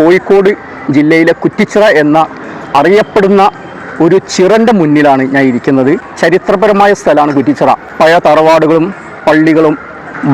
കോഴിക്കോട് ജില്ലയിലെ കുറ്റിച്ചിറ എന്ന അറിയപ്പെടുന്ന ഒരു ചിറൻ്റെ മുന്നിലാണ് ഞാൻ ഇരിക്കുന്നത്. ചരിത്രപരമായ സ്ഥലമാണ് കുറ്റിച്ചിറ. പഴയ തറവാടുകളും പള്ളികളും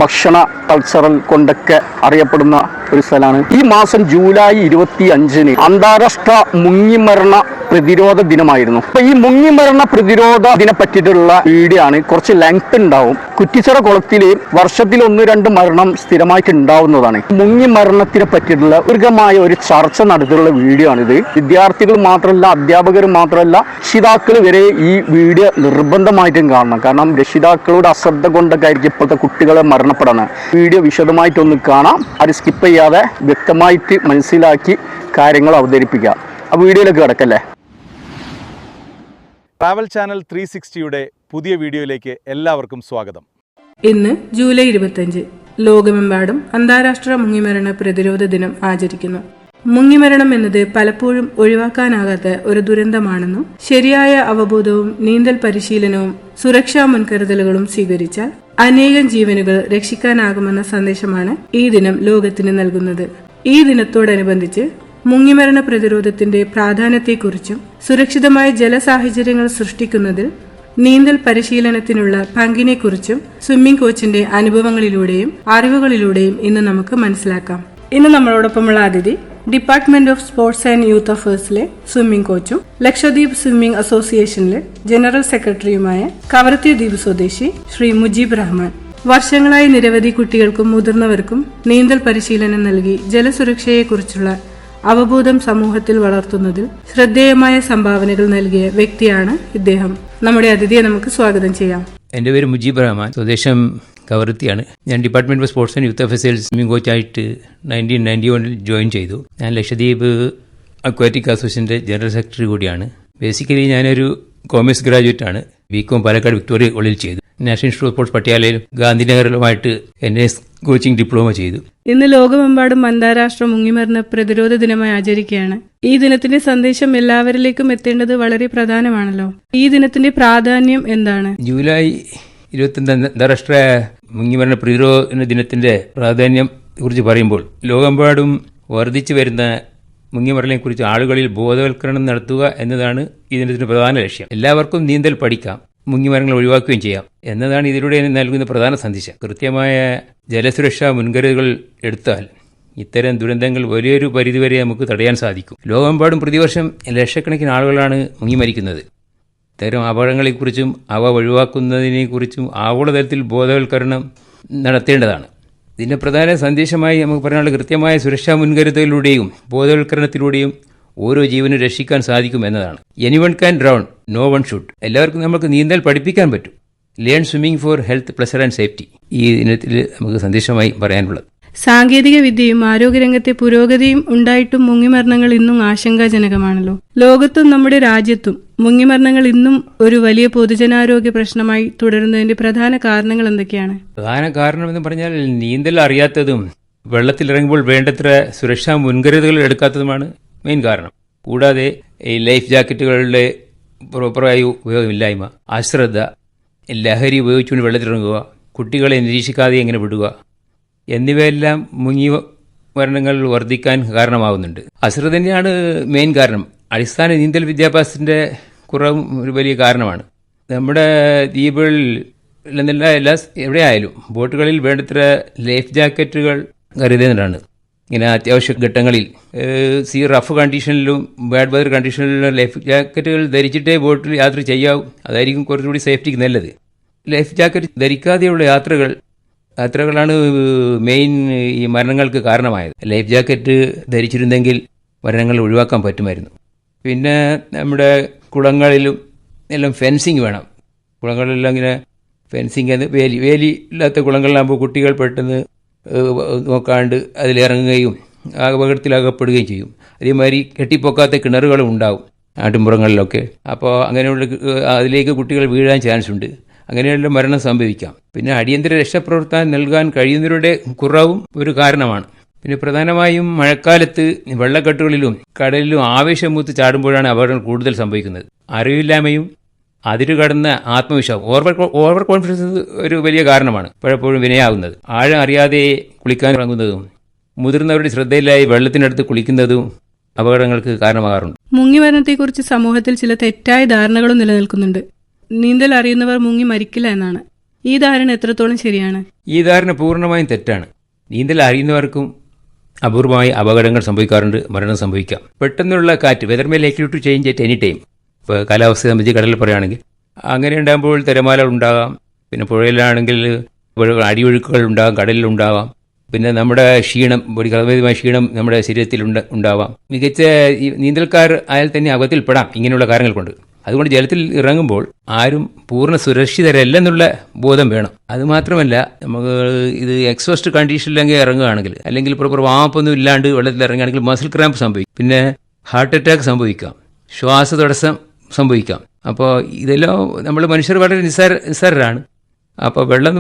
ഭക്ഷണ കൾച്ചറൽ കൊണ്ടൊക്കെ അറിയപ്പെടുന്ന ഒരു സ്ഥലമാണ്. ഈ മാസം ജൂലൈ 25 അന്താരാഷ്ട്ര മുങ്ങിമരണ പ്രതിരോധ ദിനമായിരുന്നു. അപ്പൊ ഈ മുങ്ങിമരണ പ്രതിരോധ ദിനെ പറ്റിയിട്ടുള്ള വീഡിയോ ആണ്. കുറച്ച് ലെങ്ത് ഉണ്ടാവും. കുറ്റിച്ചിറ കുളത്തിൽ വർഷത്തിൽ 1-2 മരണം സ്ഥിരമായിട്ട് ഉണ്ടാവുന്നതാണ്. മുങ്ങിമരണത്തിനെ പറ്റിയിട്ടുള്ള ദീർഘമായ ഒരു ചർച്ച നടത്തിയുള്ള വീഡിയോ ആണിത്. വിദ്യാർത്ഥികൾ മാത്രമല്ല, അധ്യാപകർ മാത്രമല്ല, രക്ഷിതാക്കൾ വരെ ഈ വീഡിയോ നിർബന്ധമായിട്ടും കാണണം. കാരണം രക്ഷിതാക്കളുടെ അശ്രദ്ധ കൊണ്ടൊക്കെ ആയിരിക്കും ഇപ്പോഴത്തെ കുട്ടികളെ മരണപ്പെടുന്നത്. വീഡിയോ വിശദമായിട്ടൊന്ന് കാണാം. അത് സ്കിപ്പ് ചെയ്യാതെ വ്യക്തമായിട്ട് മനസ്സിലാക്കി കാര്യങ്ങൾ അവതരിപ്പിക്കാം. ആ വീഡിയോയിലേക്ക് കിടക്കല്ലേ. ട്രാവൽ ചാനൽ 360യുടെ പുതിയ വീഡിയോയിലേക്ക് എല്ലാവർക്കും സ്വാഗതം. ഇന്ന് ജൂലൈ 25 ലോകമെമ്പാടും അന്താരാഷ്ട്ര മുങ്ങിമരണ പ്രതിരോധ ദിനം ആചരിക്കുന്നു. മുങ്ങിമരണം എന്നത് പലപ്പോഴും ഒഴിവാക്കാനാകാത്ത ഒരു ദുരന്തമാണെന്നും ശരിയായ അവബോധവും നീന്തൽ പരിശീലനവും സുരക്ഷാ മുൻകരുതലുകളും സ്വീകരിച്ചാൽ അനേകം ജീവനുകൾ രക്ഷിക്കാനാകുമെന്ന സന്ദേശമാണ് ഈ ദിനം ലോകത്തിന് നൽകുന്നത്. ഈ ദിനത്തോടനുബന്ധിച്ച് മുങ്ങിമരണ പ്രതിരോധത്തിന്റെ പ്രാധാന്യത്തെക്കുറിച്ചും സുരക്ഷിതമായ ജലസാഹചര്യങ്ങൾ സൃഷ്ടിക്കുന്നതിൽ നീന്തൽ പരിശീലനത്തിനുള്ള പങ്കിനെക്കുറിച്ചും സ്വിമ്മിംഗ് കോച്ചിന്റെ അനുഭവങ്ങളിലൂടെയും അറിവുകളിലൂടെയും ഇന്ന് നമുക്ക് മനസ്സിലാക്കാം. ഇന്ന് നമ്മളോടൊപ്പമുള്ള അതിഥി department of sports and youth അഫയേഴ്സിലെ സ്വിമ്മിംഗ് കോച്ചും ലക്ഷദ്വീപ് സ്വിമ്മിംഗ് അസോസിയേഷനിലെ ജനറൽ സെക്രട്ടറിയുമായ കവരത്തി ദ്വീപ് സ്വദേശി ശ്രീ മുജീബ് റഹ്മാൻ. വർഷങ്ങളായി നിരവധി കുട്ടികൾക്കും മുതിർന്നവർക്കും നീന്തൽ പരിശീലനം നൽകി ജലസുരക്ഷയെക്കുറിച്ചുള്ള അവബോധം സമൂഹത്തിൽ വളർത്തുന്നതിൽ ശ്രദ്ധേയമായ സംഭാവനകൾ നൽകിയ വ്യക്തിയാണ് ഇദ്ദേഹം. നമ്മുടെ അതിഥിയെ നമുക്ക് സ്വാഗതം ചെയ്യാം. എൻ്റെ പേര് മുജീബ് റഹ്മാൻ, സ്വദേശം കവരത്തിയാണ്. ഞാൻ department of sports and youth അഫയേഴ്സിൽ സ്വിമ്മിംഗ് കോച്ചായിട്ട് 1991 ജോയിൻ ചെയ്തു. ഞാൻ ലക്ഷദ്വീപ് അക്വാറ്റിക് അസോസിയേഷൻ്റെ ജനറൽ സെക്രട്ടറി കൂടിയാണ്. ബേസിക്കലി ഞാനൊരു കോമേഴ്സ് ഗ്രാജുവേറ്റ് ആണ്. ബികോം പാലക്കാട് വിക്ടോറിയ കോളേജിൽ ചെയ്തു. നാഷണൽ ഇൻസ്റ്റിറ്റ്യൂട്ട് ഓഫ് സ്പോർട്സ് പട്യാലയിലും ഗാന്ധിനഗറിലുമായിട്ട് NS കോച്ചിങ് ഡിപ്ലോമ ചെയ്തു. ഇന്ന് ലോകമെമ്പാടും അന്താരാഷ്ട്ര മുങ്ങിമരണ പ്രതിരോധ ദിനമായി ആചരിക്കുകയാണ്. ഈ ദിനത്തിന്റെ സന്ദേശം എല്ലാവരിലേക്കും എത്തേണ്ടത് വളരെ പ്രധാനമാണല്ലോ. ഈ ദിനത്തിന്റെ പ്രാധാന്യം എന്താണ്? ജൂലൈ 25 അന്താരാഷ്ട്ര മുങ്ങിമരണ പ്രതിരോധ ദിനത്തിന്റെ പ്രാധാന്യം കുറിച്ച് പറയുമ്പോൾ ലോകമെമ്പാടും വർദ്ധിച്ചു വരുന്ന മുങ്ങിമരണത്തെക്കുറിച്ച് ആളുകളിൽ ബോധവൽക്കരണം നടത്തുക എന്നതാണ് ഈ ദിനത്തിന്റെ പ്രധാന ലക്ഷ്യം. എല്ലാവർക്കും നീന്തൽ പഠിക്കാം, മുങ്ങിമരണങ്ങൾ ഒഴിവാക്കുകയും ചെയ്യാം എന്നതാണ് ഇതിലൂടെ നൽകുന്ന പ്രധാന സന്ദേശം. കൃത്യമായ ജലസുരക്ഷാ മുൻകരുതലുകൾ എടുത്താൽ ഇത്തരം ദുരന്തങ്ങൾ വലിയൊരു പരിധിവരെ നമുക്ക് തടയാൻ സാധിക്കും. ലോകമെമ്പാടും പ്രതിവർഷം ലക്ഷക്കണക്കിന് ആളുകളാണ് മുങ്ങിമരിക്കുന്നത്. ഇത്തരം അപകടങ്ങളെക്കുറിച്ചും അവ ഒഴിവാക്കുന്നതിനെക്കുറിച്ചും ആഗോളതലത്തിൽ ബോധവൽക്കരണം നടത്തേണ്ടതാണ്. ഇതിൻ്റെ പ്രധാന സന്ദേശമായി നമുക്ക് പറയാനുള്ള കൃത്യമായ സുരക്ഷാ മുൻകരുതലിലൂടെയും ബോധവൽക്കരണത്തിലൂടെയും ഓരോ ജീവനും രക്ഷിക്കാൻ സാധിക്കും എന്നതാണ്. Anyone can drown, no one should. എല്ലാവർക്കും നമുക്ക് നീന്തൽ പഠിപ്പിക്കാൻ പറ്റും. Learn swimming for health, pleasure and safety. ഈ ദിനത്തിൽ നമുക്ക് സന്ദേശമായി പറയാനുള്ളത്. സാങ്കേതിക വിദ്യയും ആരോഗ്യരംഗത്തെ പുരോഗതിയും ഉണ്ടായിട്ടും മുങ്ങിമരണങ്ങൾ ഇന്നും ആശങ്കാജനകമാണല്ലോ. ലോകത്തും നമ്മുടെ രാജ്യത്തും മുങ്ങിമരണങ്ങൾ ഇന്നും ഒരു വലിയ പൊതുജനാരോഗ്യ പ്രശ്നമായി തുടരുന്നതിന്റെ പ്രധാന കാരണങ്ങൾ എന്തൊക്കെയാണ്? പ്രധാന കാരണം എന്ന് പറഞ്ഞാൽ നീന്തൽ അറിയാത്തതും വെള്ളത്തിലിറങ്ങുമ്പോൾ വേണ്ടത്ര സുരക്ഷാ മുൻകരുതലുകൾ എടുക്കാത്തതുമാണ് മെയിൻ കാരണം. കൂടാതെ ഈ ലൈഫ് ജാക്കറ്റുകളുടെ പ്രോപ്പറായ ഉപയോഗമില്ലായ്മ, അശ്രദ്ധ, ലഹരി ഉപയോഗിച്ചുകൊണ്ട് വെള്ളത്തിലിറങ്ങുക, കുട്ടികളെ നിരീക്ഷിക്കാതെ എങ്ങനെ വിടുക എന്നിവയെല്ലാം മുങ്ങി മരണങ്ങൾ വർദ്ധിക്കാൻ കാരണമാകുന്നുണ്ട്. അശ്രദ്ധ തന്നെയാണ് മെയിൻ കാരണം. അടിസ്ഥാന നീന്തൽ വിദ്യാഭ്യാസത്തിൻ്റെ കുറവും ഒരു വലിയ കാരണമാണ്. നമ്മുടെ ദ്വീപുകളിൽ എല്ലാ എവിടെയായാലും ബോട്ടുകളിൽ വേണ്ടത്ര ലൈഫ് ജാക്കറ്റുകൾ കരുതുന്നതാണ്. ഇങ്ങനെ അത്യാവശ്യ ഘട്ടങ്ങളിൽ റഫ് കണ്ടീഷനിലും ബാഡ് വെതർ കണ്ടീഷനിലും ലൈഫ് ജാക്കറ്റുകൾ ധരിച്ചിട്ടേ ബോട്ടിൽ യാത്ര ചെയ്യാവൂ. അതായിരിക്കും കുറച്ചുകൂടി സേഫ്റ്റിക്ക് നല്ലത്. ലൈഫ് ജാക്കറ്റ് ധരിക്കാതെയുള്ള യാത്രകളാണ് മെയിൻ ഈ മരണങ്ങൾക്ക് കാരണമായത്. ലൈഫ് ജാക്കറ്റ് ധരിച്ചിരുന്നെങ്കിൽ മരണങ്ങൾ ഒഴിവാക്കാൻ പറ്റുമായിരുന്നു. പിന്നെ നമ്മുടെ കുളങ്ങളിലും എല്ലാം ഫെൻസിങ് വേണം. കുളങ്ങളിലെല്ലാം ഇങ്ങനെ ഫെൻസിങ്, വേലി ഇല്ലാത്ത കുളങ്ങളിലാകുമ്പോൾ കുട്ടികൾ പെട്ടെന്ന് നോക്കാണ്ട് അതിലിറങ്ങുകയും അപകടത്തിലകപ്പെടുകയും ചെയ്യും. അതേമാതിരി കെട്ടിപ്പൊക്കാത്ത കിണറുകളും ഉണ്ടാവും നാട്ടിൻപുറങ്ങളിലൊക്കെ. അപ്പോൾ അങ്ങനെയുള്ള അതിലേക്ക് കുട്ടികൾ വീഴാൻ ചാൻസ് ഉണ്ട്. അങ്ങനെയുള്ള മരണം സംഭവിക്കാം. പിന്നെ അടിയന്തര രക്ഷാപ്രവർത്തനം നൽകാൻ കഴിയുന്നവരുടെ കുറവും ഒരു കാരണമാണ്. പിന്നെ പ്രധാനമായും മഴക്കാലത്ത് വെള്ളക്കെട്ടുകളിലും കടലിലും ആവേശം മൂത്ത് ചാടുമ്പോഴാണ് അപകടങ്ങൾ കൂടുതൽ സംഭവിക്കുന്നത്. അറിവില്ലായ്മയും അതിരുകടന്ന ആത്മവിശ്വാസം, ഓവർ കോൺഫിഡൻസ് ഒരു വലിയ കാരണമാണ് പലപ്പോഴും വിനയാകുന്നത്. ആഴം അറിയാതെ കുളിക്കാൻ ഇറങ്ങുന്നതും മുതിർന്നവരുടെ ശ്രദ്ധയിലായി വെള്ളത്തിനടുത്ത് കുളിക്കുന്നതും അപകടങ്ങൾക്ക് കാരണമാകാറുണ്ട്. മുങ്ങിമരണത്തെക്കുറിച്ച് സമൂഹത്തിൽ ചില തെറ്റായ ധാരണകളും നിലനിൽക്കുന്നുണ്ട്. നീന്തൽ അറിയുന്നവർ മുങ്ങി മരിക്കില്ല എന്നാണ്. ഈ ധാരണ എത്രത്തോളം ശരിയാണ്? ഈ ധാരണ പൂർണ്ണമായും തെറ്റാണ്. നീന്തൽ അറിയുന്നവർക്കും അപൂർവമായി അപകടങ്ങൾ സംഭവിക്കാറുണ്ട്, മരണം സംഭവിക്കാം. പെട്ടെന്നുള്ള കാറ്റ്, weather may likely to change at any time. ഇപ്പോൾ കാലാവസ്ഥയെ സംബന്ധിച്ച് കടലിൽ പറയുകയാണെങ്കിൽ അങ്ങനെ ഉണ്ടാകുമ്പോൾ തിരമാല ഉണ്ടാകാം. പിന്നെ പുഴയിലാണെങ്കിൽ അടിയൊഴുക്കുകൾ ഉണ്ടാകാം, കടലിലുണ്ടാകാം. പിന്നെ നമ്മുടെ ക്ഷീണം, ക്രമേണമായ ക്ഷീണം നമ്മുടെ ശരീരത്തിൽ ഉണ്ടാവാം. മികച്ച നീന്തൽക്കാർ ആയാൽ തന്നെ അപകടത്തിൽപ്പെടാം ഇങ്ങനെയുള്ള കാര്യങ്ങൾ കൊണ്ട്. അതുകൊണ്ട് ജലത്തിൽ ഇറങ്ങുമ്പോൾ ആരും പൂർണ്ണ സുരക്ഷിതരല്ലെന്നുള്ള ബോധം വേണം. അതുമാത്രമല്ല, നമുക്ക് ഇത് എക്സോസ്റ്റ് കണ്ടീഷനിലെങ്കിൽ ഇറങ്ങുകയാണെങ്കിൽ, അല്ലെങ്കിൽ പ്രോപ്പർ വാമപ്പൊന്നും ഇല്ലാണ്ട് വെള്ളത്തിൽ ഇറങ്ങുകയാണെങ്കിൽ മസിൽ ക്രാമ്പ് സംഭവിക്കും. പിന്നെ ഹാർട്ട് അറ്റാക്ക് സംഭവിക്കാം, ശ്വാസതടസ്സം സംഭവിക്കാം. അപ്പോൾ ഇതെല്ലാം നമ്മൾ മനുഷ്യർ വളരെ നിസ്സാരരാണ്. അപ്പോൾ വെള്ളം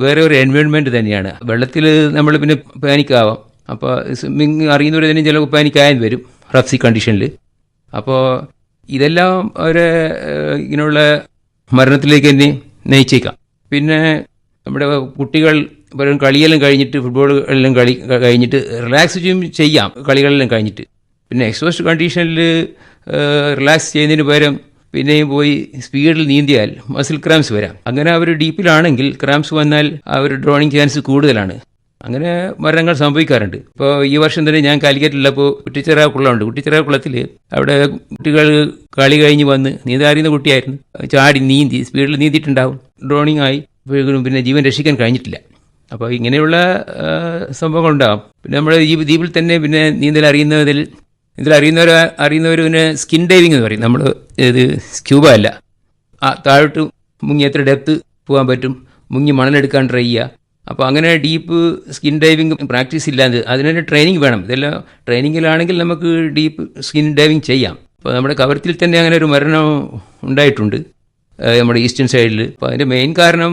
വേറെ ഒരു എൻവയോൺമെൻറ്റ് തന്നെയാണ്. വെള്ളത്തിൽ നമ്മൾ പിന്നെ പാനിക്കാവാം. അപ്പോൾ സ്വിമ്മിങ് അറിയുന്നവർ തന്നെ ചിലപ്പോൾ പാനിക്കായാലും വരും റഫ്സി കണ്ടീഷനിൽ. അപ്പോൾ ഇതെല്ലാം ഇങ്ങനെയുള്ള മരണത്തിലേക്ക് തന്നെ നയിച്ചേക്കാം. പിന്നെ നമ്മുടെ കുട്ടികൾ കളിയെല്ലാം കഴിഞ്ഞിട്ട്, ഫുട്ബോൾ എല്ലാം കഴിഞ്ഞിട്ട് റിലാക്സ് ചെയ്യാം കളികളെല്ലാം കഴിഞ്ഞിട്ട്. പിന്നെ എക്സോസ്റ്റ് കണ്ടീഷനിൽ റിലാക്സ് ചെയ്യുന്നതിന് പകരം പിന്നെയും പോയി സ്പീഡിൽ നീന്തിയാൽ മസിൽ ക്രാംസ് വരാം. അങ്ങനെ അവർ ഡീപ്പിലാണെങ്കിൽ ക്രാംസ് വന്നാൽ അവർ ഡ്രോണിങ് ചാൻസ് കൂടുതലാണ്. അങ്ങനെ മരണങ്ങൾ സംഭവിക്കാറുണ്ട്. ഇപ്പോൾ ഈ വർഷം തന്നെ ഞാൻ കാലിക്കറ്റിലുള്ളപ്പോൾ കുട്ടിച്ചിറ കുളമുണ്ട്. കുട്ടിച്ചിറ കുളത്തിൽ അവിടെ കുട്ടികൾ കളി കഴിഞ്ഞ് വന്ന്, നീന്താറിയുന്ന കുട്ടിയായിരുന്നു, ചാടി നീന്തി സ്പീഡിൽ നീന്തിയിട്ടുണ്ടാവും, ഡ്രോണിങ് ആയി, പിന്നെ ജീവൻ രക്ഷിക്കാൻ കഴിഞ്ഞിട്ടില്ല. അപ്പോൾ ഇങ്ങനെയുള്ള സംഭവങ്ങളുണ്ടാകും. പിന്നെ നമ്മുടെ ഈ ദ്വീപിൽ തന്നെ പിന്നെ നീന്തൽ അറിയുന്നവർ പിന്നെ സ്കിൻ ഡൈവിംഗ് എന്ന് പറയും. നമ്മൾ ഇത് സ്ക്യൂബ അല്ല, താഴോട്ട് മുങ്ങി എത്ര ഡെപ്ത് പോകാൻ പറ്റും, മുങ്ങി മണലെടുക്കാൻ ട്രൈ ചെയ്യുക. അപ്പോൾ അങ്ങനെ ഡീപ്പ് സ്കിൻ ഡൈവിംഗ് പ്രാക്ടീസ് ഇല്ലാതെ അതിനൊരു ട്രെയിനിങ് വേണം. ഇതെല്ലാം ട്രെയിനിങ്ങിലാണെങ്കിൽ നമുക്ക് ഡീപ്പ് സ്കിൻ ഡൈവിംഗ് ചെയ്യാം. അപ്പോൾ നമ്മുടെ കവരത്തിൽ തന്നെ അങ്ങനെ ഒരു മരണം ഉണ്ടായിട്ടുണ്ട് നമ്മുടെ ഈസ്റ്റേൺ സൈഡിൽ. അപ്പോൾ അതിൻ്റെ മെയിൻ കാരണം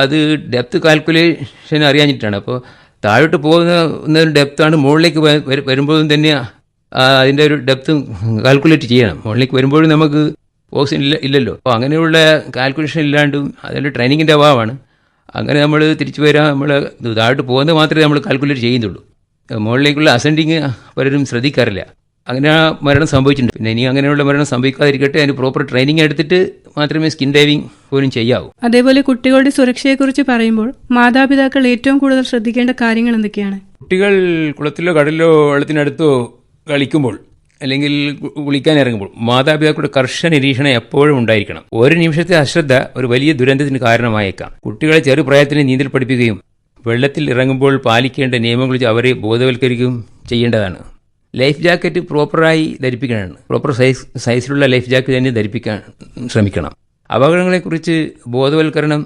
അത് ഡെപ്ത് കാൽക്കുലേഷൻ അറിയാഞ്ഞിട്ടാണ്. അപ്പോൾ താഴോട്ട് പോകുന്ന ഡെപ്താണ് മുകളിലേക്ക് വരുമ്പോഴും തന്നെ അതിൻ്റെ ഒരു ഡെപ്ത് കാൽക്കുലേറ്റ് ചെയ്യണം. മുകളിലേക്ക് വരുമ്പോഴും നമുക്ക് ഓക്സിജൻ ഇല്ലല്ലോ. അപ്പോൾ അങ്ങനെയുള്ള കാൽക്കുലേഷൻ ഇല്ലാണ്ടും അതിൻ്റെ ട്രെയിനിങ്ങിൻ്റെ അഭാവമാണ്. അങ്ങനെ നമ്മൾ തിരിച്ചു വരാൻ നമ്മൾ താഴോട്ട് പോകുന്നത് മാത്രമേ നമ്മൾ കാൽക്കുലേറ്റ് ചെയ്യുന്നുള്ളൂ. മുകളിലേക്കുള്ള അസെൻഡിങ് പലരും ശ്രദ്ധിക്കാറില്ല. അങ്ങനെ മരണം സംഭവിച്ചിട്ടുണ്ട്. പിന്നെ ഇനി അങ്ങനെയുള്ള മരണം സംഭവിക്കാതിരിക്കട്ടെ, അതിന് പ്രോപ്പർ ട്രെയിനിങ് എടുത്തിട്ട് മാത്രമേ സ്കിൻ ഡൈവിംഗ് പോലും ചെയ്യാവൂ. അതേപോലെ കുട്ടികളുടെ സുരക്ഷയെക്കുറിച്ച് പറയുമ്പോൾ മാതാപിതാക്കൾ ഏറ്റവും കൂടുതൽ ശ്രദ്ധിക്കേണ്ട കാര്യങ്ങൾ എന്തൊക്കെയാണ്? കുട്ടികൾ കുളത്തിലോ കടലിലോ വെള്ളത്തിനടുത്തോ കളിക്കുമ്പോൾ അല്ലെങ്കിൽ കുളിക്കാൻ ഇറങ്ങുമ്പോൾ മാതാപിതാക്കളുടെ കർശന നിരീക്ഷണം എപ്പോഴും ഉണ്ടായിരിക്കണം. ഒരു നിമിഷത്തെ അശ്രദ്ധ ഒരു വലിയ ദുരന്തത്തിന് കാരണമായേക്കാം. കുട്ടികളെ ചെറുപ്രായത്തിൽ നീന്തൽ പഠിപ്പിക്കുകയും വെള്ളത്തിൽ ഇറങ്ങുമ്പോൾ പാലിക്കേണ്ട നിയമങ്ങൾ അവരെ ബോധവൽക്കരിക്കുകയും ചെയ്യേണ്ടതാണ്. ലൈഫ് ജാക്കറ്റ് പ്രോപ്പറായി ധരിപ്പിക്കണം. പ്രോപ്പർ സൈസിലുള്ള ലൈഫ് ജാക്കറ്റ് തന്നെ ധരിപ്പിക്കാൻ ശ്രമിക്കണം. അപകടങ്ങളെക്കുറിച്ച് ബോധവൽക്കരണം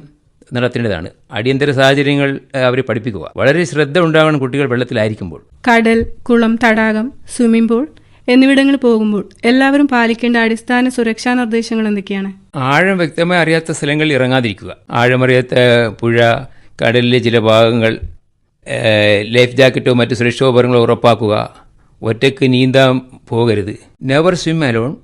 നടത്തേണ്ടതാണ്. അടിയന്തര സാഹചര്യങ്ങൾ അവരെ പഠിപ്പിക്കുക. വളരെ ശ്രദ്ധ ഉണ്ടാകണം കുട്ടികൾ വെള്ളത്തിലായിരിക്കുമ്പോൾ. കടൽ, കുളം, തടാകം, സ്വിമ്മിംഗ് പൂൾ എന്നിവിടങ്ങളിൽ പോകുമ്പോൾ എല്ലാവരും പാലിക്കേണ്ട അടിസ്ഥാന സുരക്ഷാ നിർദ്ദേശങ്ങൾ എന്തൊക്കെയാണ്? ആഴം വ്യക്തമായി അറിയാത്ത സ്ഥലങ്ങളിൽ ഇറങ്ങാതിരിക്കുക. ആഴമറിയാത്ത പുഴ, കടലിലെ ചില ഭാഗങ്ങൾ, ലൈഫ് ജാക്കറ്റോ മറ്റ് സുരക്ഷോപകരണങ്ങളോ ഉറപ്പാക്കുക. ഒറ്റയ്ക്ക് നീന്താൻ പോകരുത്. Never swim alone.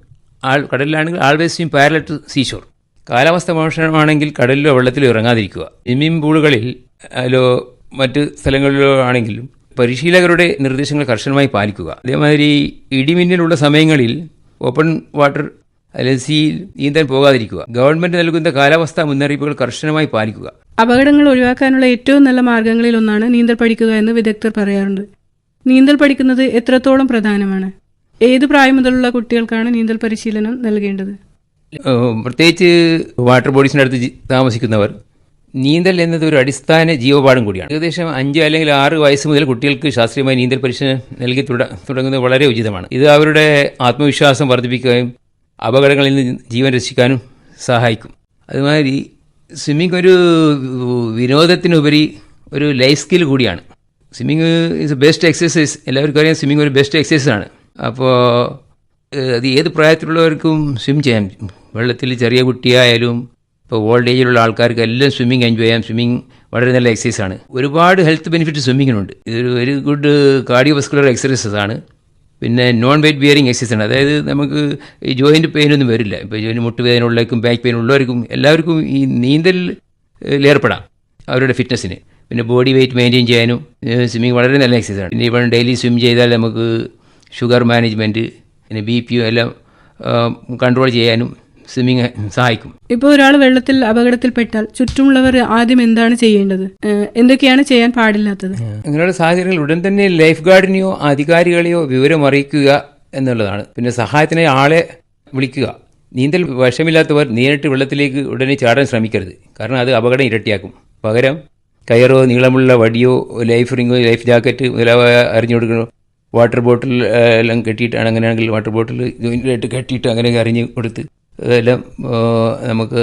കടലിലാണെങ്കിൽ always swim parallel to seashore. കാലാവസ്ഥ മോശമാണെങ്കിൽ കടലിലോ വെള്ളത്തിലോ ഇറങ്ങാതിരിക്കുക. സ്വിമ്മിംഗ് പൂളുകളിൽ മറ്റ് സ്ഥലങ്ങളിലോ ആണെങ്കിലും പരിശീലകരുടെ നിർദ്ദേശങ്ങൾ കർശനമായി പാലിക്കുക. അതേമാതിരി ഇടിമിന്നലുള്ള സമയങ്ങളിൽ ഓപ്പൺ വാട്ടർ അല്ലെങ്കിൽ സീയിൽ നീന്താൻ പോകാതിരിക്കുക. ഗവൺമെന്റ് നൽകുന്ന കാലാവസ്ഥാ മുന്നറിയിപ്പുകൾ കർശനമായി പാലിക്കുക. അപകടങ്ങൾ ഒഴിവാക്കാനുള്ള ഏറ്റവും നല്ല മാർഗങ്ങളിൽ ഒന്നാണ് നീന്തൽ പഠിക്കുക എന്ന് വിദഗ്ധർ പറയാറുണ്ട്. നീന്തൽ പഠിക്കുന്നത് എത്രത്തോളം പ്രധാനമാണ്? ഏത് പ്രായം മുതലുള്ള കുട്ടികൾക്കാണ് നീന്തൽ പരിശീലനം നൽകേണ്ടത്? പ്രത്യേകിച്ച് വാട്ടർ ബോഡീസിനടുത്ത് താമസിക്കുന്നവർ നീന്തൽ എന്നത് ഒരു അടിസ്ഥാന ജീവപാഠം കൂടിയാണ്. ഏകദേശം 5 അല്ലെങ്കിൽ 6 വയസ്സ് മുതൽ കുട്ടികൾക്ക് ശാസ്ത്രീയമായി നീന്തൽ പരിശീലനം നൽകി തുടങ്ങുന്നത് വളരെ ഉചിതമാണ്. ഇത് അവരുടെ ആത്മവിശ്വാസം വർദ്ധിപ്പിക്കുകയും അപകടങ്ങളിൽ നിന്ന് ജീവൻ രക്ഷിക്കാനും സഹായിക്കും. അതുമാതിരി സ്വിമ്മിംഗ് ഒരു വിനോദത്തിനുപരി ഒരു ലൈഫ് സ്കിൽ കൂടിയാണ്. Swimming is best exercise. എല്ലാവർക്കും അറിയാം സ്വിമ്മിങ് ഒരു ബെസ്റ്റ് എക്സസൈസ് ആണ്. അപ്പോൾ അത് ഏത് പ്രായത്തിലുള്ളവർക്കും സ്വിം ചെയ്യാം. വെള്ളത്തിൽ ചെറിയ കുട്ടിയായാലും ഇപ്പോൾ ഓൾഡ് ഏജിലുള്ള ആൾക്കാർക്ക് എല്ലാം സ്വിമ്മിങ് എൻജോയ് ചെയ്യാം. സ്വിമ്മിങ് വളരെ നല്ല എക്സസൈസ് ആണ്. ഒരുപാട് ഹെൽത്ത് ബെനിഫിറ്റ് സ്വിമ്മിങ്ങിനുണ്ട്. ഇതൊരു വെരി ഗുഡ് കാർഡിയോവസ്കുലർ എക്സസൈസസ് ആണ്. പിന്നെ നോൺ വെയിറ്റ് ബിയറിംഗ് എക്സസൈസ് ആണ്. അതായത് നമുക്ക് ഈ ജോയിൻറ്റ് പെയിനൊന്നും വരില്ല. ഇപ്പോൾ ജോയിൻറ്റ് മുട്ടുവേദന ഉള്ളവർക്കും ബാക്ക് പെയിൻ ഉള്ളവർക്കും എല്ലാവർക്കും ഈ നീന്തൽ ഏർപ്പെടാം അവരുടെ ഫിറ്റ്നസ്സിന്. പിന്നെ ബോഡി വെയിറ്റ് മെയിൻറ്റെയിൻ ചെയ്യാനും സ്വിമ്മിങ് വളരെ നല്ല എക്സസൈസാണ്. പിന്നെ ഇപ്പം ഡെയിലി സ്വിം ചെയ്താൽ നമുക്ക് ഷുഗർ മാനേജ്മെൻറ്റ് പിന്നെ BP എല്ലാം കൺട്രോൾ ചെയ്യാനും സ്വിമ്മിങ് സഹായിക്കും. ഇപ്പോൾ ഒരാൾ വെള്ളത്തിൽ അപകടത്തിൽപ്പെട്ടാൽ ചുറ്റുമുള്ളവർ ആദ്യം എന്താണ് ചെയ്യേണ്ടത്, എന്തൊക്കെയാണ് ചെയ്യാൻ പാടില്ലാത്തത്? അങ്ങനെയുള്ള സാഹചര്യങ്ങൾ ഉടൻ തന്നെ ലൈഫ് ഗാർഡിനെയോ അധികാരികളെയോ വിവരം അറിയിക്കുക എന്നുള്ളതാണ്. പിന്നെ സഹായത്തിനായി ആളെ വിളിക്കുക. നീന്തൽ വശമില്ലാത്തവർ നേരിട്ട് വെള്ളത്തിലേക്ക് ഉടനെ ചാടാൻ ശ്രമിക്കരുത്, കാരണം അത് അപകടം ഇരട്ടിയാക്കും. പകരം കയറോ നീളമുള്ള വടിയോ ലൈഫ് റിങ്ങോ ലൈഫ് ജാക്കറ്റ് മുതലായ അറിഞ്ഞു കൊടുക്കണോ. വാട്ടർ ബോട്ടിൽ എല്ലാം കെട്ടിയിട്ടാണ്, അങ്ങനെയാണെങ്കിൽ വാട്ടർ ബോട്ടിൽ ജോയിൻ്റായിട്ട് കെട്ടിയിട്ട് അങ്ങനെ അറിഞ്ഞു കൊടുത്ത് അതെല്ലാം നമുക്ക്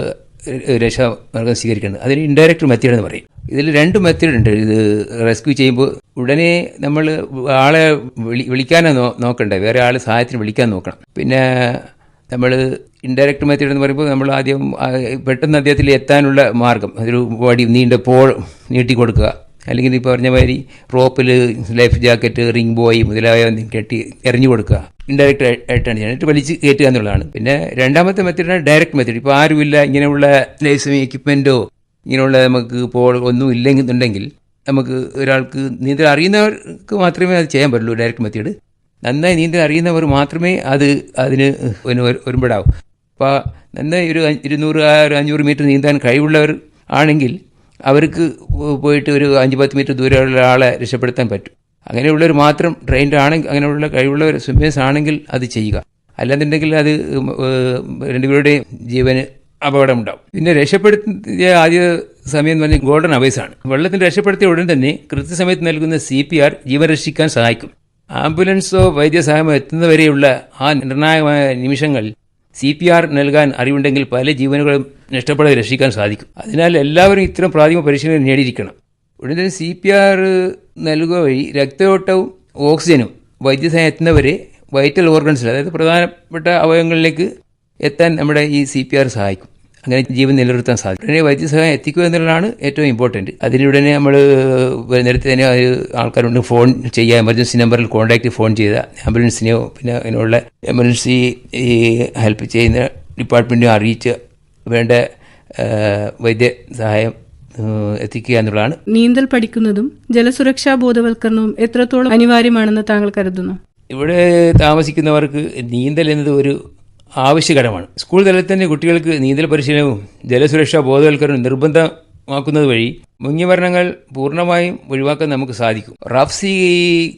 രക്ഷാമാർഗം സ്വീകരിക്കുന്നത്. അതിന് ഇൻഡയറക്റ്റ് മെത്തേഡ് എന്ന് പറയും. ഇതിൽ 2 മെത്തേഡ് ഉണ്ട്. ഇത് റെസ്ക്യൂ ചെയ്യുമ്പോൾ ഉടനെ നമ്മൾ ആളെ വിളിക്കാനാണ് നോക്കണ്ടേ, വേറെ ആൾ സഹായത്തിന് വിളിക്കാൻ നോക്കണം. പിന്നെ നമ്മൾ ഇൻഡയറക്റ്റ് മെത്തേഡ് എന്ന് പറയുമ്പോൾ നമ്മൾ ആദ്യം പെട്ടെന്ന് അദ്ദേഹത്തിൽ എത്താനുള്ള മാർഗം ഒരു വടി നീണ്ട പോൾ നീട്ടി കൊടുക്കുക, അല്ലെങ്കിൽ ഇപ്പോൾ പറഞ്ഞ മാതിരി റോപ്പിൽ ലൈഫ് ജാക്കറ്റ് റിംഗ് ബോയ് മുതലായ കെട്ടി എറിഞ്ഞു കൊടുക്കുക. ഇൻഡയറക്റ്റ് ആയിട്ടാണ് ചെയ്യാനായിട്ട് വലിച്ച് കയറ്റുക എന്നുള്ളതാണ്. പിന്നെ രണ്ടാമത്തെ മെത്തേഡാണ് ഡയറക്റ്റ് മെത്തേഡ്. ഇപ്പോൾ ആരുമില്ല, ഇങ്ങനെയുള്ള ലൈഫ് എക്യുപ്മെൻറ്റോ ഇങ്ങനെയുള്ള നമുക്ക് പോൾ ഒന്നും ഇല്ലെന്നുണ്ടെങ്കിൽ നമുക്ക് ഒരാൾക്ക് നീന്തൽ അറിയുന്നവർക്ക് മാത്രമേ അത് ചെയ്യാൻ പറ്റുള്ളൂ. ഡയറക്റ്റ് മെത്തേഡ് നന്നായി നീന്തൽ അറിയുന്നവർ മാത്രമേ അതിന് ഒരുമ്പെടാവൂ. അപ്പോൾ നന്നായി ഒരു 200-500 മീറ്റർ നീന്താൻ കഴിവുള്ളവർ ആണെങ്കിൽ അവർക്ക് പോയിട്ട് ഒരു 5-10 മീറ്റർ ദൂരെയുള്ള ആളെ രക്ഷപ്പെടുത്താൻ പറ്റും. അങ്ങനെയുള്ളവർ മാത്രം ട്രെയിൻഡ് ആണെങ്കിൽ, അങ്ങനെയുള്ള കഴിവുള്ളവർ സ്വിമ്മേഴ്സ് ആണെങ്കിൽ അത് ചെയ്യുക. അല്ലാന്നുണ്ടെങ്കിൽ അത് രണ്ടുപേരുടെയും ജീവന് അപകടമുണ്ടാവും. പിന്നെ രക്ഷപ്പെടുത്തിയ ആദ്യ സമയം എന്ന് പറഞ്ഞാൽ ഗോൾഡൻ അവേഴ്സാണ്. വെള്ളത്തിൽ രക്ഷപ്പെടുത്തിയ ഉടൻ തന്നെ കൃത്യസമയത്ത് നൽകുന്ന CPR ജീവൻ രക്ഷിക്കാൻ സഹായിക്കും. ആംബുലൻസോ വൈദ്യസഹായമോ എത്തുന്നവരെയുള്ള ആ നിർണായകമായ നിമിഷങ്ങൾ CPR നൽകാൻ അറിവുണ്ടെങ്കിൽ പല ജീവനുകളും നഷ്ടപ്പെടാതെ രക്ഷിക്കാൻ സാധിക്കും. അതിനാൽ എല്ലാവരും ഇത്തരം പ്രാഥമിക പരിശീലനം നേടിയിരിക്കണം. ഉടൻ തന്നെ CPR നൽകുക വഴി രക്തയോട്ടവും ഓക്സിജനും വൈദ്യസഹായം എത്തുന്നവരെ വൈറ്റൽ ഓർഗൻസിൽ, അതായത് പ്രധാനപ്പെട്ട അവയവങ്ങളിലേക്ക് എത്താൻ നമ്മുടെ ഈ CPR സഹായിക്കും. അങ്ങനെ ജീവൻ നിലനിർത്താൻ സാധിക്കും. ഉടനെ വൈദ്യസഹായം എത്തിക്കുക എന്നുള്ളതാണ് ഏറ്റവും ഇമ്പോർട്ടൻറ്റ്. അതിനുടനെ നമ്മൾ നേരത്തെ തന്നെ ആൾക്കാരുണ്ട് ഫോൺ ചെയ്യുക, എമർജൻസി നമ്പറിൽ കോൺടാക്റ്റ് ഫോൺ ചെയ്ത ആംബുലൻസിനെയോ പിന്നെ അതിനുള്ള എമർജൻസി ഹെൽപ്പ് ചെയ്യുന്ന ഡിപ്പാർട്ട്മെൻറ്റിനെ അറിയിച്ച് വേണ്ട വൈദ്യ സഹായം എത്തിക്കുക എന്നുള്ളതാണ്. നീന്തൽ പഠിക്കുന്നതും ജലസുരക്ഷാ ബോധവൽക്കരണവും എത്രത്തോളം അനിവാര്യമാണെന്ന് താങ്കൾ കരുതുന്നു? ഇവിടെ താമസിക്കുന്നവർക്ക് നീന്തൽ എന്നത് ഒരു ആവശ്യകരമാണ്. സ്കൂൾ തലത്തിൽ തന്നെ കുട്ടികൾക്ക് നീന്തൽ പരിശീലനവും ജലസുരക്ഷാ ബോധവൽക്കരണവും നിർബന്ധമാക്കുന്നത് വഴി മുങ്ങിമരണങ്ങൾ പൂർണ്ണമായും ഒഴിവാക്കാൻ നമുക്ക് സാധിക്കും. റഫ് സീ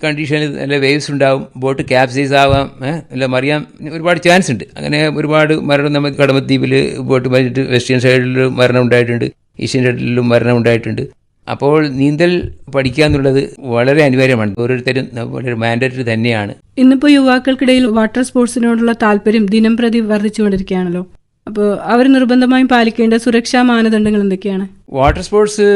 കണ്ടീഷനിൽ നല്ല വേവ്സ് ഉണ്ടാവും, ബോട്ട് ക്യാപ്സൈസ് ആവാം, എല്ലാം അറിയാൻ ഒരുപാട് ചാൻസ് ഉണ്ട്. അങ്ങനെ ഒരുപാട് മരണം നമുക്ക് കടമദ്വീപിൽ ബോട്ട് മരിച്ചിട്ട് വെസ്റ്റേൺ സൈഡിലും മരണം ഉണ്ടായിട്ടുണ്ട്, ഏഷ്യൻ സൈഡിലും മരണം ഉണ്ടായിട്ടുണ്ട്. അപ്പോൾ നീന്തൽ പഠിക്കുക എന്നുള്ളത് വളരെ അനിവാര്യമാണ്. ഓരോരുത്തരും വളരെ മാൻഡേറ്ററി തന്നെയാണ്. ഇന്നിപ്പോൾ യുവാക്കൾക്കിടയിൽ വാട്ടർ സ്പോർട്സിനോടുള്ള താല്പര്യം ദിനം പ്രതി വർദ്ധിച്ചുകൊണ്ടിരിക്കുകയാണല്ലോ. അപ്പോൾ അവർ നിർബന്ധമായും പാലിക്കേണ്ട സുരക്ഷാ മാനദണ്ഡങ്ങൾ എന്തൊക്കെയാണ്? വാട്ടർ സ്പോർട്സ്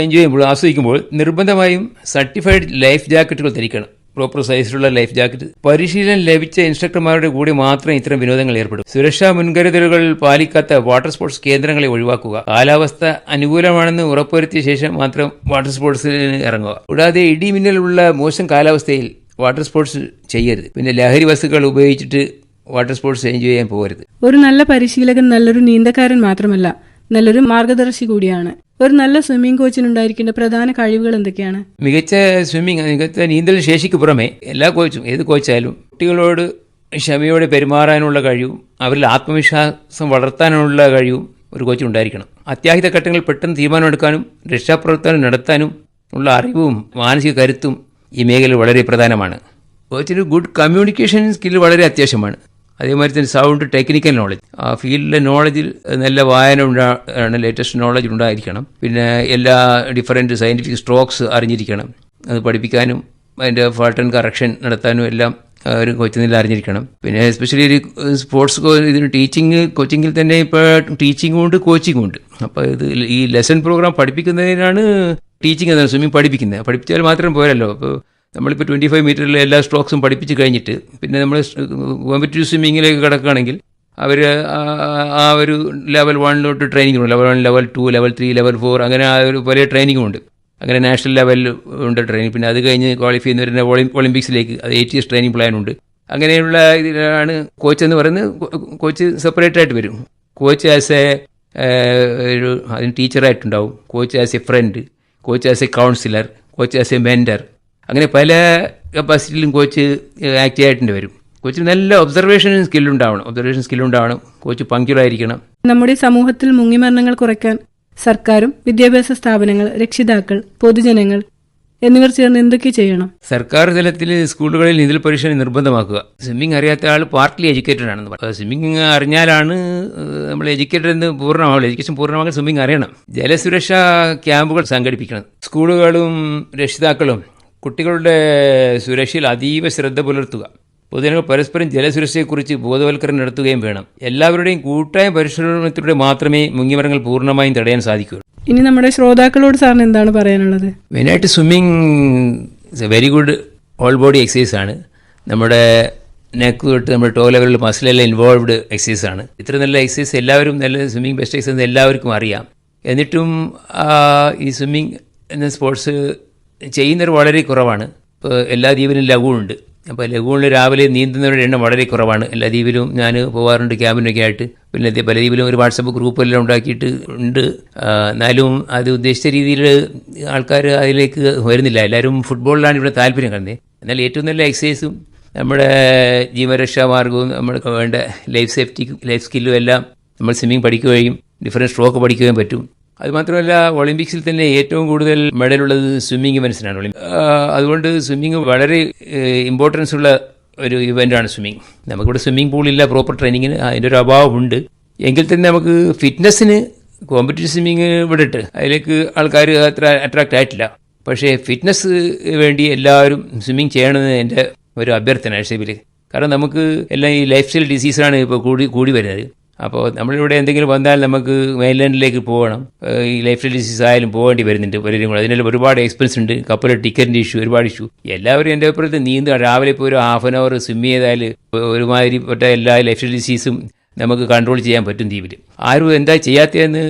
എൻജോയ് ചെയ്യുമ്പോൾ, ആസ്വദിക്കുമ്പോൾ നിർബന്ധമായും സർട്ടിഫൈഡ് ലൈഫ് ജാക്കറ്റുകൾ ധരിക്കണം. പ്രോപ്പർ സൈസിലുള്ള ലൈഫ് ജാക്കറ്റ്. പരിശീലനം ലഭിച്ച ഇൻസ്ട്രക്ടർമാരുടെ കൂടി മാത്രം ഇത്തരം വിനോദങ്ങൾ ഏർപ്പെടും. സുരക്ഷാ മുൻകരുതലുകൾ പാലിക്കാത്ത വാട്ടർ സ്പോർട്സ് കേന്ദ്രങ്ങളെ ഒഴിവാക്കുക. കാലാവസ്ഥ അനുകൂലമാണെന്ന് ഉറപ്പുവരുത്തിയ ശേഷം മാത്രം വാട്ടർ സ്പോർട്സിന് ഇറങ്ങുക. കൂടാതെ ഇടിമിന്നലുള്ള മോശം കാലാവസ്ഥയിൽ വാട്ടർ സ്പോർട്സ് ചെയ്യരുത്. പിന്നെ ലഹരി വസ്തുക്കൾ ഉപയോഗിച്ചിട്ട് വാട്ടർ സ്പോർട്സ് എൻജോയ് ചെയ്യാൻ പോകരുത്. ഒരു നല്ല പരിശീലകൻ നല്ലൊരു നീന്തക്കാരൻ മാത്രമല്ല, നല്ലൊരു മാർഗദർശി കൂടിയാണ്. ഒരു നല്ല സ്വിമ്മിംഗ് കോച്ചിനുണ്ടായിരിക്കേണ്ട പ്രധാന കഴിവുകൾ എന്തൊക്കെയാണ്? മികച്ച നീന്തൽ ശേഷിക്ക് പുറമെ എല്ലാ കോച്ചും, ഏത് കോച്ചായാലും കുട്ടികളോട് ക്ഷമയോടെ പെരുമാറാനുള്ള കഴിവും അവരിൽ ആത്മവിശ്വാസം വളർത്താനുള്ള കഴിവും ഒരു കോച്ചിനുണ്ടായിരിക്കണം. അത്യാഹിത ഘട്ടങ്ങളിൽ പെട്ടെന്ന് തീരുമാനമെടുക്കാനും രക്ഷാപ്രവർത്തനം നടത്താനും ഉള്ള അറിവും മാനസിക കരുത്തും ഈ മേഖല വളരെ പ്രധാനമാണ്. കോച്ചിന് ഗുഡ് കമ്മ്യൂണിക്കേഷൻ സ്കില്ല് വളരെ അത്യാവശ്യമാണ്. അതേമാതിരി തന്നെ സൗണ്ട്, ടെക്നിക്കൽ നോളജ്, ആ ഫീൽഡിലെ നോളജിൽ നല്ല വായന ആണ്, ലേറ്റസ്റ്റ് നോളജ് ഉണ്ടായിരിക്കണം. പിന്നെ എല്ലാ ഡിഫറൻറ്റ് സയൻറ്റിഫിക് സ്ട്രോക്സ് അറിഞ്ഞിരിക്കണം. അത് പഠിപ്പിക്കാനും അതിൻ്റെ ഫാൾട്ട് ആൻഡ് കറക്ഷൻ നടത്താനും എല്ലാം ഒരു കോച്ചിങ്ങിൽ അറിഞ്ഞിരിക്കണം. പിന്നെ എസ്പെഷ്യലി ഒരു സ്പോർട്സ് ഇതിന് കോച്ചിങ്ങിൽ തന്നെ ഇപ്പോൾ ടീച്ചിങ്ങും ഉണ്ട്, കോച്ചിങ്ങും ഉണ്ട്. അപ്പോൾ ഇത് ഈ ലെസൺ പ്രോഗ്രാം പഠിപ്പിക്കുന്നതിനാണ് ടീച്ചിങ് എന്നാണ് സ്വിമ്മിങ് പഠിപ്പിക്കുന്നത്. പഠിപ്പിച്ചാൽ മാത്രം പോരല്ലോ. അപ്പോൾ നമ്മളിപ്പോൾ 25 മീറ്ററിലെ എല്ലാ സ്ട്രോക്സും പഠിപ്പിച്ച് കഴിഞ്ഞിട്ട് പിന്നെ നമ്മൾ കോമ്പറ്റീവ് സ്വിമ്മിങ്ങിലേക്ക് കിടക്കുകയാണെങ്കിൽ അവർ ആ ഒരു ലെവൽ 1 ട്രെയിനിങ് ഉണ്ട്. ലെവൽ 1, ലെവൽ 2, ലെവൽ 3, ലെവൽ 4 അങ്ങനെ ആ ഒരു പല ട്രെയിനിങ്ങും ഉണ്ട്. അങ്ങനെ നാഷണൽ ലെവലിൽ ഉണ്ട് ട്രെയിനിങ്. പിന്നെ അത് കഴിഞ്ഞ് ക്വാളിഫൈ ചെയ്യുന്നവരുടെ ഒളിമ്പിക്സിലേക്ക് അത് 8 ഇയേഴ്സ് ട്രെയിനിങ് പ്ലാൻ ഉണ്ട്. അങ്ങനെയുള്ള ഇതിലാണ് കോച്ച് എന്ന് പറയുന്നത്. കോച്ച് സെപ്പറേറ്റ് ആയിട്ട് വരും. കോച്ച് ആസ് എ ഒരു അതിന് ടീച്ചറായിട്ടുണ്ടാവും, coach as a friend, coach as a counsellor, coach as a mentor, അങ്ങനെ പല കപ്പാസിറ്റിയിലും കോച്ച് ആക്റ്റീവ് ആയിട്ട് വരും. കോച്ചിന് നല്ല ഒബ്സർവേഷൻ സ്കില്ലുണ്ടാവണം. കോച്ച് പങ്ക്ച്വലായിരിക്കണം. നമ്മുടെ സമൂഹത്തിൽ മുങ്ങിമരണങ്ങൾ കുറയ്ക്കാൻ സർക്കാരും വിദ്യാഭ്യാസ സ്ഥാപനങ്ങൾ, രക്ഷിതാക്കൾ, പൊതുജനങ്ങൾ എന്നിവർ ചേർന്ന് എന്തൊക്കെ ചെയ്യണം? സർക്കാർ തലത്തിൽ സ്കൂളുകളിൽ നീന്തൽ പരിശീലനം നിർബന്ധമാക്കുക. സ്വിമ്മിംഗ് അറിയാത്ത ആൾ പാർട്ട്ലി എഡ്യൂക്കേറ്റഡ് ആണെന്ന് പറയും. സ്വിമ്മിംഗ് അറിഞ്ഞാലാണ് നമ്മൾ എഡ്യൂക്കേറ്റഡ് എന്ന് പൂർണ്ണമാവുള്ളൂ. എഡ്യൂക്കേഷൻ പൂർണ്ണമാകാൻ സ്വിമ്മിംഗ് അറിയണം. ജലസുരക്ഷാ ക്യാമ്പുകൾ സംഘടിപ്പിക്കണം. സ്കൂളുകളും രക്ഷിതാക്കളും കുട്ടികളുടെ സുരക്ഷയിൽ അതീവ ശ്രദ്ധ പുലർത്തുക. പൊതുജനങ്ങൾ പരസ്പരം ജലസുരക്ഷയെക്കുറിച്ച് ബോധവൽക്കരണം നടത്തുകയും വേണം. എല്ലാവരുടെയും കൂട്ടായ പരിശ്രമത്തിലൂടെ മാത്രമേ മുങ്ങിമരണങ്ങൾ പൂർണ്ണമായും തടയാൻ സാധിക്കൂ. ഇനി നമ്മുടെ ശ്രോതാക്കളോട് സാറിന് എന്താണ് പറയാനുള്ളത്? മെയിനായിട്ട് swimming it's A very good all body exercise ആണ്. നമ്മുടെ നെക്ക് തൊട്ട് നമ്മുടെ ടോ ലെവലിൽ മസിലെല്ലാം ഇൻവോൾവ്ഡ് എക്സസൈസ് ആണ്. ഇത്ര നല്ല എക്സസൈസ് എല്ലാവരും, നല്ല സ്വിമ്മിങ് ബെസ്റ്റ് എക്സസൈസ് എല്ലാവർക്കും അറിയാം. എന്നിട്ടും ഈ സ്വിമ്മിങ് എന്ന സ്പോർട്സ് ചെയ്യുന്നവർ വളരെ കുറവാണ്. ഇപ്പോൾ എല്ലാ ദ്വീപിലും ലഘുവുണ്ട്. അപ്പോൾ ലഘുവിൽ രാവിലെ നീന്തുന്നവരുടെ എണ്ണം വളരെ കുറവാണ്. എല്ലാ ദ്വീപിലും ഞാൻ പോകാറുണ്ട് ക്യാമ്പിനൊക്കെ ആയിട്ട്. പിന്നെ പല ദ്വീപിലും ഒരു വാട്സപ്പ് ഗ്രൂപ്പെല്ലാം ഉണ്ടാക്കിയിട്ട് ഉണ്ട്. എന്നാലും അത് ഉദ്ദേശിച്ച രീതിയിൽ ആൾക്കാർ അതിലേക്ക് വരുന്നില്ല. എല്ലാവരും ഫുട്ബോളിലാണ് ഇവിടെ താല്പര്യം കാണുന്നത്. എന്നാൽ ഏറ്റവും നല്ല എക്സസൈസും നമ്മുടെ ജീവരക്ഷാ മാർഗവും നമ്മൾക്ക് വേണ്ട ലൈഫ് സ്കില്ലും എല്ലാം നമ്മൾ സ്വിമ്മിങ് പഠിക്കുകയും ഡിഫറൻറ്റ് സ്ട്രോക്ക് പഠിക്കുകയും പറ്റും. അതുമാത്രമല്ല, ഒളിമ്പിക്സിൽ തന്നെ ഏറ്റവും കൂടുതൽ മെഡലുള്ളത് സ്വിമ്മിങ് ഇവൻസിനാണ്. അതുകൊണ്ട് സ്വിമ്മിങ് വളരെ ഇമ്പോർട്ടൻസ് ഉള്ള ഒരു ഇവൻ്റാണ് സ്വിമ്മിങ്. നമുക്കിവിടെ സ്വിമ്മിംഗ് പൂളില്ല പ്രോപ്പർ ട്രെയിനിങ്ങിന്, അതിൻ്റെ ഒരു അഭാവമുണ്ട്. എങ്കിൽ തന്നെ നമുക്ക് ഫിറ്റ്നസ്സിന് കോമ്പറ്റീറ്റീവ് സ്വിമ്മിങ് വിട്ടിട്ട് അതിലേക്ക് ആൾക്കാർ അത്ര അട്രാക്റ്റ് ആയിട്ടില്ല. പക്ഷേ ഫിറ്റ്നസ് വേണ്ടി എല്ലാവരും സ്വിമ്മിങ് ചെയ്യണമെന്ന് എൻ്റെ ഒരു അഭ്യർത്ഥന ഷേപ്പിൽ. കാരണം നമുക്ക് എല്ലാം ഈ ലൈഫ് സ്റ്റൈൽ ഡിസീസാണ് ഇപ്പോൾ കൂടി വരുന്നത്. അപ്പോൾ നമ്മളിവിടെ എന്തെങ്കിലും വന്നാൽ നമുക്ക് മെയിൻലാൻഡിലേക്ക് പോകണം. ഈ ലൈഫ് സ്റ്റൈൽ ഡിസീസ് ആയാലും പോകേണ്ടി വരുന്നുണ്ട് പലരും കൂടെ. അതിനെല്ലാം ഒരുപാട് എക്സ്പെൻസ് ഉണ്ട്. കപ്പൽ ടിക്കറ്റിൻ്റെ ഇഷ്യൂ, ഒരുപാട് ഇഷ്യൂ. എല്ലാവരും എൻ്റെ അഭിപ്രായത്തിൽ നീന്തുക. രാവിലെ ഇപ്പോൾ ഒരു ഹാഫ് ആൻ അവർ സ്വിമ്മ് ചെയ്താൽ ഒരുമാതിരിപ്പെട്ട എല്ലാ ലൈഫ് സ്റ്റൈൽ ഡിസീസും നമുക്ക് കൺട്രോൾ ചെയ്യാൻ പറ്റും ദ്വീപിൽ. ആരും എന്താ ചെയ്യാത്തതെന്ന്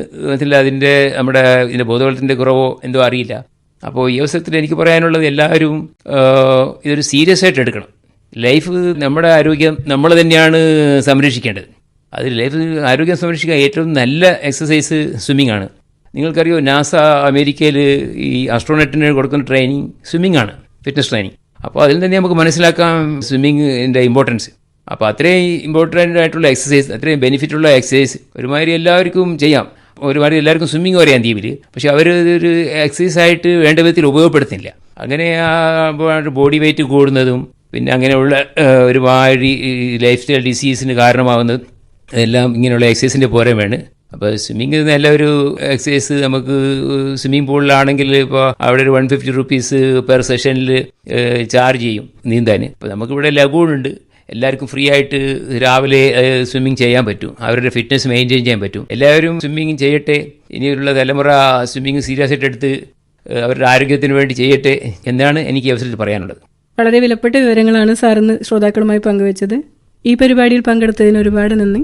അതിൻ്റെ നമ്മുടെ ഇതിൻ്റെ ബോധവൽക്കരണത്തിൻ്റെ കുറവോ എന്തോ അറിയില്ല. അപ്പോൾ ഈ അവസരത്തിൽ എനിക്ക് പറയാനുള്ളത്, എല്ലാവരും ഇതൊരു സീരിയസ് ആയിട്ട് എടുക്കണം. ലൈഫ്, നമ്മുടെ ആരോഗ്യം നമ്മൾ തന്നെയാണ് സംരക്ഷിക്കേണ്ടത്. അതിൽ ലൈഫ് ആരോഗ്യം സംരക്ഷിക്കാൻ ഏറ്റവും നല്ല എക്സസൈസ് സ്വിമ്മിംഗ് ആണ്. നിങ്ങൾക്കറിയോ, നാസ അമേരിക്കയിൽ ഈ ആസ്ട്രോനറ്റിന് കൊടുക്കുന്ന ട്രെയിനിങ് സ്വിമ്മിംഗ് ആണ്, ഫിറ്റ്നസ് ട്രെയിനിങ്. അപ്പോൾ അതിൽ തന്നെ നമുക്ക് മനസ്സിലാക്കാം സ്വിമ്മിങ്ങിൻ്റെ ഇമ്പോർട്ടൻസ്. അപ്പോൾ അത്രയും ഇമ്പോർട്ടൻ്റ് ആയിട്ടുള്ള എക്സസൈസ്, അത്രയും ബെനിഫിറ്റുള്ള എക്സസൈസ് ഒരുമാതിരി എല്ലാവർക്കും ചെയ്യാം. ഒരുമാതിരി എല്ലാവർക്കും സ്വിമ്മിങ് അറിയാം ദ്വീപിൽ. പക്ഷെ അവർ ഒരു എക്സസൈസ് ആയിട്ട് വേണ്ട വിധത്തിൽ ഉപയോഗപ്പെടുത്തുന്നില്ല. അങ്ങനെ ബോഡി വെയിറ്റ് കൂടുന്നതും പിന്നെ അങ്ങനെയുള്ള ഒരുമാതിരി ലൈഫ് സ്റ്റൈൽ ഡിസീസിന് കാരണമാകുന്നത് എല്ലാം ഇങ്ങനെയുള്ള എക്സസൈസിൻ്റെ പോരായ്മയാണ്. അപ്പോൾ സ്വിമ്മിങ് നല്ലൊരു എക്സസൈസ്. നമുക്ക് സ്വിമ്മിംഗ് പൂളിലാണെങ്കിൽ ഇപ്പോൾ അവിടെ ഒരു 150 rupees പെർ സെഷനിൽ ചാർജ് ചെയ്യും നീന്താൻ. ഇപ്പോൾ നമുക്കിവിടെ ലഗൂണുണ്ട്. എല്ലാവർക്കും ഫ്രീ ആയിട്ട് രാവിലെ സ്വിമ്മിങ് ചെയ്യാൻ പറ്റും. അവരുടെ ഫിറ്റ്നസ് മെയിൻറ്റെയിൻ ചെയ്യാൻ പറ്റും. എല്ലാവരും സ്വിമ്മിങ് ചെയ്യട്ടെ. ഇനിയുള്ള തലമുറ സ്വിമ്മിങ് സീരിയസ് ആയിട്ട് എടുത്ത് അവരുടെ ആരോഗ്യത്തിന് വേണ്ടി ചെയ്യട്ടെ എന്നാണ് എനിക്ക് ഈ അവസരത്തിൽ പറയാനുള്ളത്. വളരെ വിലപ്പെട്ട വിവരങ്ങളാണ് സാറിന് ശ്രോതാക്കളുമായി പങ്കുവച്ചത്. ഈ പരിപാടിയിൽ പങ്കെടുത്തതിന് ഒരുപാട് നന്ദി.